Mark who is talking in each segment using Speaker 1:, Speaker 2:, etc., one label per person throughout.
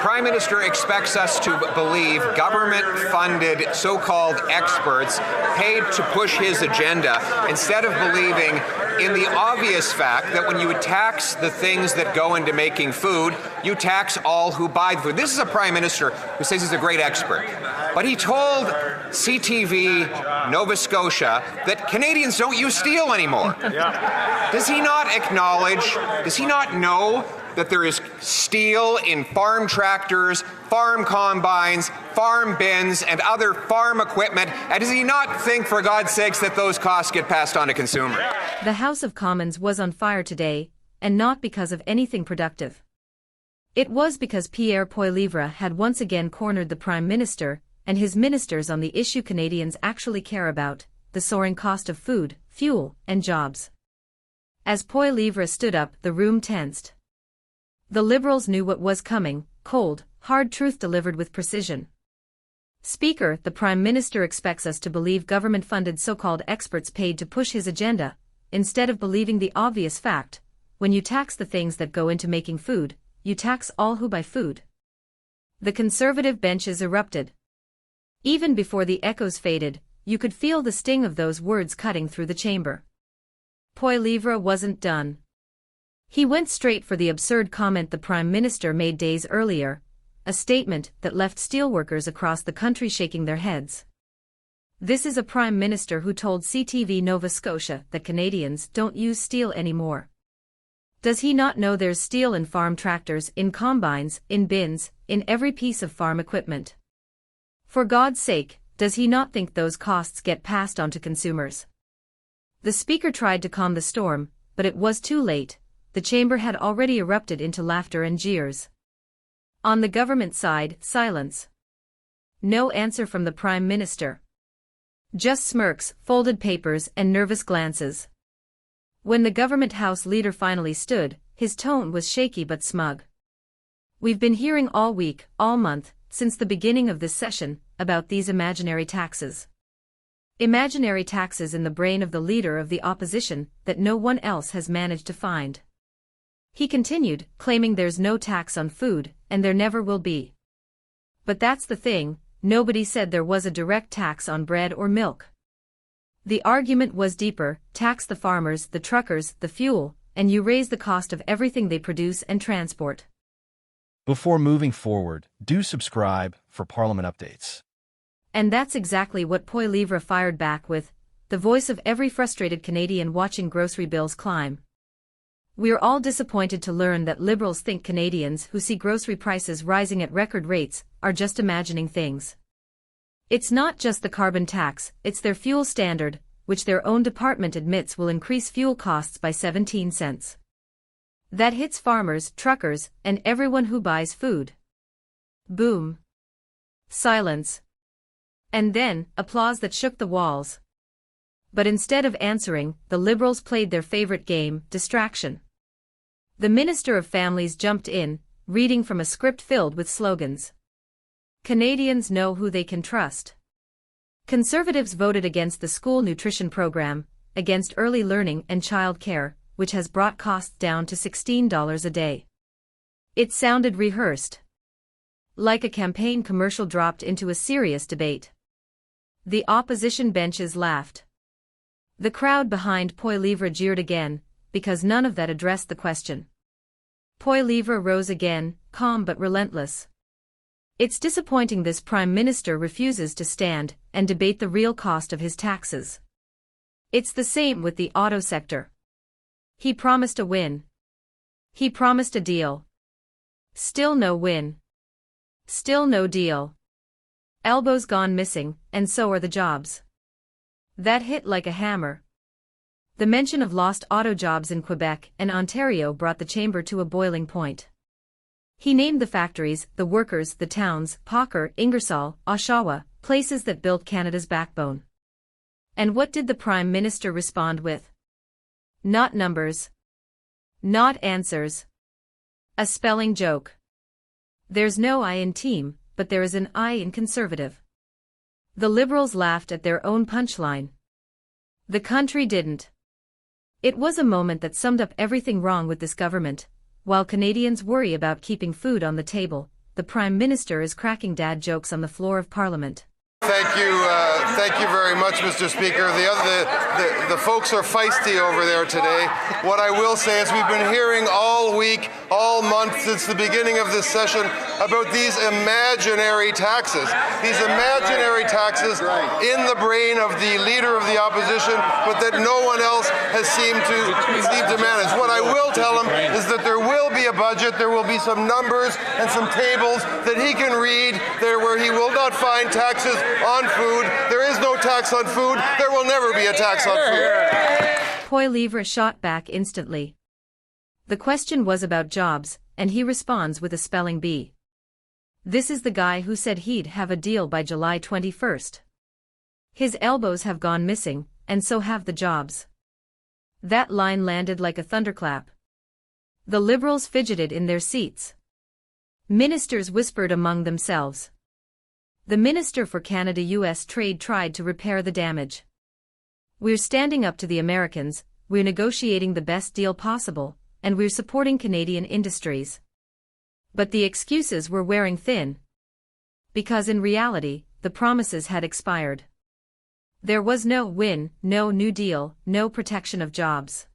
Speaker 1: Prime Minister expects us to believe government-funded so-called experts paid to push his agenda instead of believing in the obvious fact that when you tax the things that go into making food, you tax all who buy the food. This is a Prime Minister who says he's a great expert. But he told CTV Nova Scotia that Canadians don't use steel anymore. Does he not acknowledge, does he not know that there is steel in farm tractors, farm combines, farm bins, and other farm equipment? And does he not think, for God's sakes, that those costs get passed on to consumers?
Speaker 2: The House of Commons was on fire today, and not because of anything productive. It was because Pierre Poilievre had once again cornered the Prime Minister and his ministers on the issue Canadians actually care about, the soaring cost of food, fuel, and jobs. As Poilievre stood up, the room tensed. The Liberals knew what was coming: cold, hard truth delivered with precision. Speaker, the Prime Minister expects us to believe government-funded so-called experts paid to push his agenda, instead of believing the obvious fact: when you tax the things that go into making food, you tax all who buy food. The Conservative benches erupted. Even before the echoes faded, you could feel the sting of those words cutting through the chamber. Poilievre wasn't done. He went straight for the absurd comment the Prime Minister made days earlier, a statement that left steelworkers across the country shaking their heads. This is a Prime Minister who told CTV Nova Scotia that Canadians don't use steel anymore. Does he not know there's steel in farm tractors, in combines, in bins, in every piece of farm equipment? For God's sake, does he not think those costs get passed on to consumers? The Speaker tried to calm the storm, but it was too late. The chamber had already erupted into laughter and jeers. On the government side, silence. No answer from the Prime Minister. Just smirks, folded papers, and nervous glances. When the government House leader finally stood, his tone was shaky but smug. We've been hearing all week, all month, since the beginning of this session, about these imaginary taxes. Imaginary taxes in the brain of the leader of the opposition that no one else has managed to find. He continued, claiming there's no tax on food, and there never will be. But that's the thing, nobody said there was a direct tax on bread or milk. The argument was deeper: tax the farmers, the truckers, the fuel, and you raise the cost of everything they produce and transport.
Speaker 3: Before moving forward, do subscribe for Parliament updates.
Speaker 2: And that's exactly what Poilievre fired back with, the voice of every frustrated Canadian watching grocery bills climb. We're all disappointed to learn that Liberals think Canadians who see grocery prices rising at record rates are just imagining things. It's not just the carbon tax, it's their fuel standard, which their own department admits will increase fuel costs by 17 cents. That hits farmers, truckers, and everyone who buys food. Boom. Silence. And then, applause that shook the walls. But instead of answering, the Liberals played their favorite game, distraction. The Minister of Families jumped in, reading from a script filled with slogans. Canadians know who they can trust. Conservatives voted against the school nutrition program, against early learning and child care, which has brought costs down to $16 a day. It sounded rehearsed. Like a campaign commercial dropped into a serious debate. The opposition benches laughed. The crowd behind Poilievre jeered again, because none of that addressed the question. Poilievre rose again, calm but relentless. It's disappointing this Prime Minister refuses to stand and debate the real cost of his taxes. It's the same with the auto sector. He promised a win. He promised a deal. Still no win. Still no deal. Elbows gone missing, and so are the jobs. That hit like a hammer. The mention of lost auto jobs in Quebec and Ontario brought the chamber to a boiling point. He named the factories, the workers, the towns, Parker, Ingersoll, Oshawa, places that built Canada's backbone. And what did the Prime Minister respond with? Not numbers. Not answers. A spelling joke. There's no I in team, but there is an I in Conservative. The Liberals laughed at their own punchline. The country didn't. It was a moment that summed up everything wrong with this government. While Canadians worry about keeping food on the table, the the Prime Minister is cracking dad jokes on the floor of Parliament.
Speaker 4: Thank you very much, Mr. Speaker. The folks are feisty over there today. What I will say is we've been hearing all week, all month, since the beginning of this session about these imaginary taxes. These imaginary taxes in the brain of the leader of the opposition, but that no one else has seemed to manage. What I will tell him is that there will be a budget, there will be some numbers and some tables that he can read there where he will not find taxes on food. There is no tax on food. There will never be a tax on food.
Speaker 2: Poilievre shot back instantly. The question was about jobs, and he responds with a spelling bee. This is the guy who said he'd have a deal by July 21st. His elbows have gone missing, and so have the jobs. That line landed like a thunderclap. The Liberals fidgeted in their seats. Ministers whispered among themselves. The Minister for Canada-US Trade tried to repair the damage. We're standing up to the Americans, we're negotiating the best deal possible, and we're supporting Canadian industries. But the excuses were wearing thin. Because in reality, the promises had expired. There was no win, no new deal, no protection of jobs.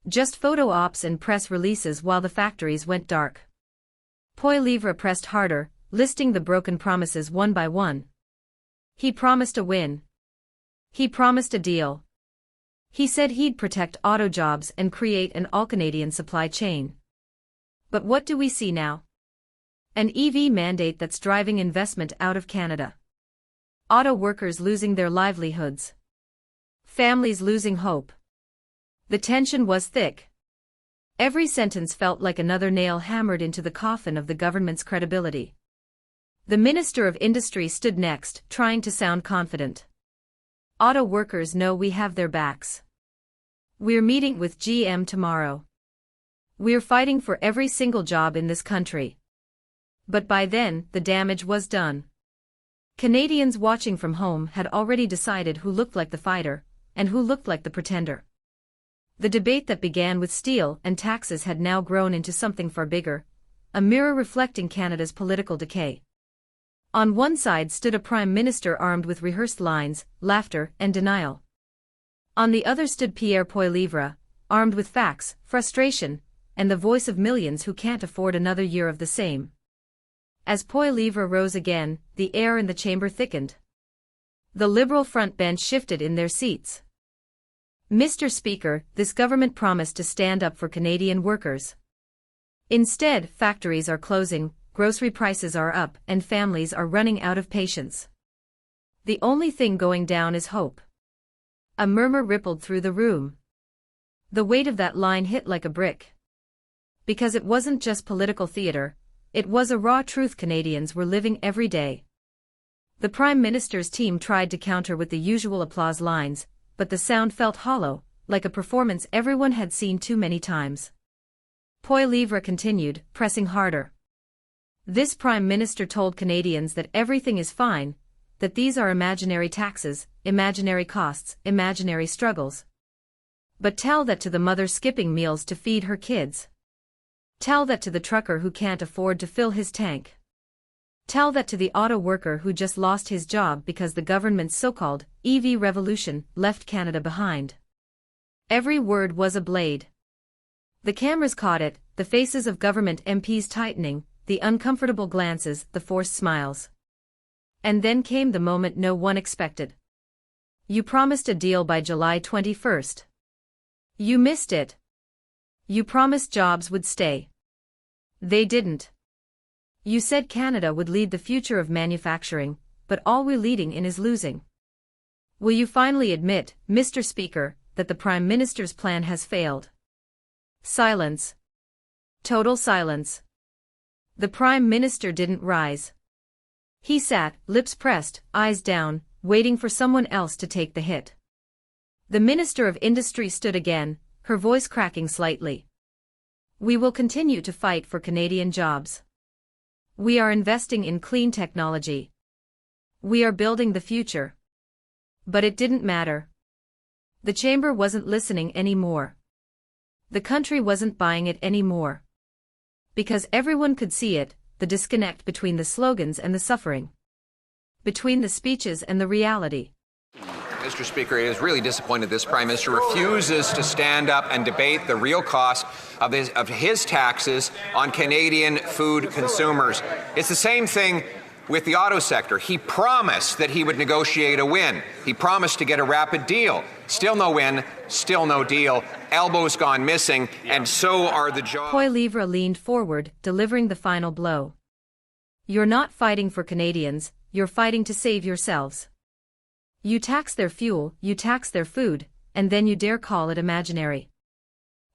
Speaker 2: Just photo ops and press releases while the factories went dark. Poilievre pressed harder, listing the broken promises one by one. He promised a win. He promised a deal. He said he'd protect auto jobs and create an all-Canadian supply chain. But what do we see now? An EV mandate that's driving investment out of Canada. Auto workers losing their livelihoods. Families losing hope. The tension was thick. Every sentence felt like another nail hammered into the coffin of the government's credibility. The Minister of Industry stood next, trying to sound confident. Auto workers know we have their backs. We're meeting with GM tomorrow. We're fighting for every single job in this country. But by then, the damage was done. Canadians watching from home had already decided who looked like the fighter, and who looked like the pretender. The debate that began with steel and taxes had now grown into something far bigger, a mirror reflecting Canada's political decay. On one side stood a Prime Minister armed with rehearsed lines, laughter, and denial. On the other stood Pierre Poilievre, armed with facts, frustration, and the voice of millions who can't afford another year of the same. As Poilievre rose again, the air in the chamber thickened. The Liberal front bench shifted in their seats. Mr. Speaker, this government promised to stand up for Canadian workers. Instead, factories are closing, grocery prices are up, and families are running out of patience. The only thing going down is hope. A murmur rippled through the room. The weight of that line hit like a brick. Because it wasn't just political theater, it was a raw truth Canadians were living every day. The Prime Minister's team tried to counter with the usual applause lines, but the sound felt hollow, like a performance everyone had seen too many times. Poilievre continued, pressing harder. This Prime Minister told Canadians that everything is fine, that these are imaginary taxes, imaginary costs, imaginary struggles. But tell that to the mother skipping meals to feed her kids. Tell that to the trucker who can't afford to fill his tank. Tell that to the auto worker who just lost his job because the government's so-called EV revolution left Canada behind. Every word was a blade. The cameras caught it, the faces of government MPs tightening, the uncomfortable glances, the forced smiles. And then came the moment no one expected. You promised a deal by July 21st. You missed it. You promised jobs would stay. They didn't. You said Canada would lead the future of manufacturing, but all we're leading in is losing. Will you finally admit, Mr. Speaker, that the Prime Minister's plan has failed? Silence. Total silence. The Prime Minister didn't rise. He sat, lips pressed, eyes down, waiting for someone else to take the hit. The Minister of Industry stood again, her voice cracking slightly. We will continue to fight for Canadian jobs. We are investing in clean technology. We are building the future. But it didn't matter. The chamber wasn't listening anymore. The country wasn't buying it anymore. Because everyone could see it, the disconnect between the slogans and the suffering, between the speeches and the reality.
Speaker 1: Mr. Speaker, it is really disappointed this Prime Minister refuses to stand up and debate the real cost of his taxes on Canadian food consumers. It's the same thing with the auto sector. He promised that he would negotiate a win. He promised to get a rapid deal. Still no win, still no deal. Elbows gone missing, and so are the jobs.
Speaker 2: Poilievre leaned forward, delivering the final blow. You're not fighting for Canadians, you're fighting to save yourselves. You tax their fuel, you tax their food, and then you dare call it imaginary.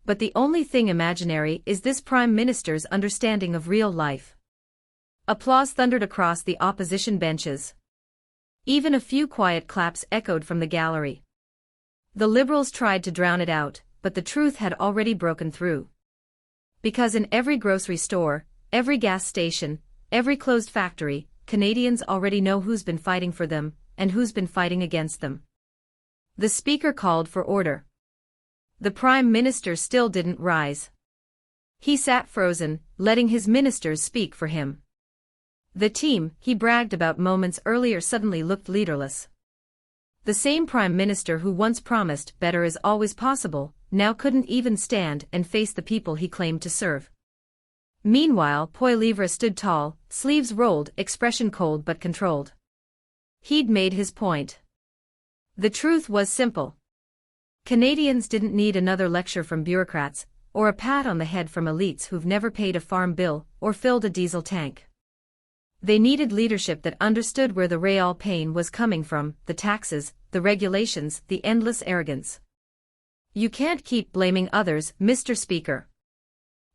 Speaker 2: But the only thing imaginary is this Prime Minister's understanding of real life. Applause thundered across the opposition benches. Even a few quiet claps echoed from the gallery. The Liberals tried to drown it out, but the truth had already broken through. Because in every grocery store, every gas station, every closed factory, Canadians already know who's been fighting for them, and who's been fighting against them. The Speaker called for order. The Prime Minister still didn't rise. He sat frozen, letting his ministers speak for him. The team he bragged about moments earlier suddenly looked leaderless. The same Prime Minister who once promised better is always possible, now couldn't even stand and face the people he claimed to serve. Meanwhile, Poilievre stood tall, sleeves rolled, expression cold but controlled. He'd made his point. The truth was simple. Canadians didn't need another lecture from bureaucrats, or a pat on the head from elites who've never paid a farm bill or filled a diesel tank. They needed leadership that understood where the real pain was coming from, the taxes, the regulations, the endless arrogance. You can't keep blaming others, Mr. Speaker.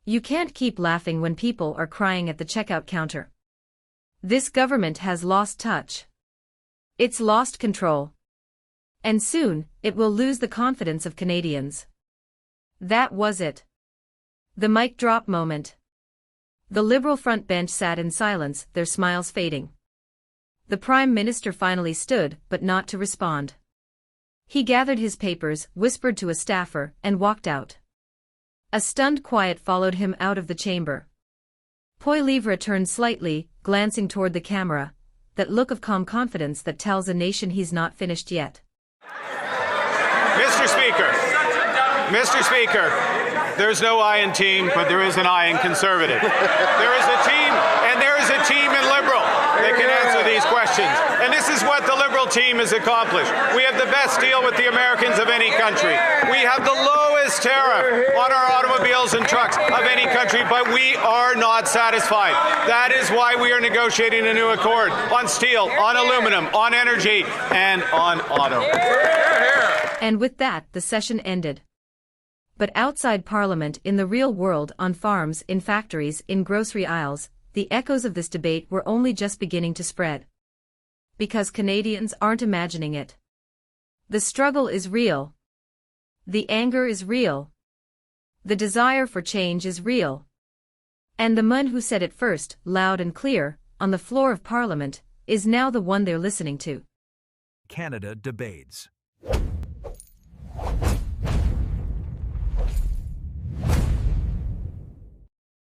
Speaker 2: You can't keep laughing when people are crying at the checkout counter. This government has lost touch. It's lost control. And soon, it will lose the confidence of Canadians. That was it. The mic drop moment. The Liberal front bench sat in silence, their smiles fading. The Prime Minister finally stood, but not to respond. He gathered his papers, whispered to a staffer, and walked out. A stunned quiet followed him out of the chamber. Poilievre turned slightly, glancing toward the camera, that look of calm confidence that tells a nation he's not finished yet.
Speaker 5: Mr. Speaker, there's no I in team, but there is an I in Conservative. There is a team, and there is a team in Liberal that can answer these questions. And this is what the Liberal team has accomplished. We have the best deal with the Americans of any country. We have the lowest tariff on our automobiles and trucks of any country, but we are not satisfied. That is why we are negotiating a new accord on steel, on aluminum, on energy, and on auto.
Speaker 2: And with that, the session ended. But outside Parliament, in the real world, on farms, in factories, in grocery aisles, the echoes of this debate were only just beginning to spread. Because Canadians aren't imagining it. The struggle is real. The anger is real. The desire for change is real. And the man who said it first, loud and clear, on the floor of Parliament, is now the one they're listening to.
Speaker 6: Canada debates.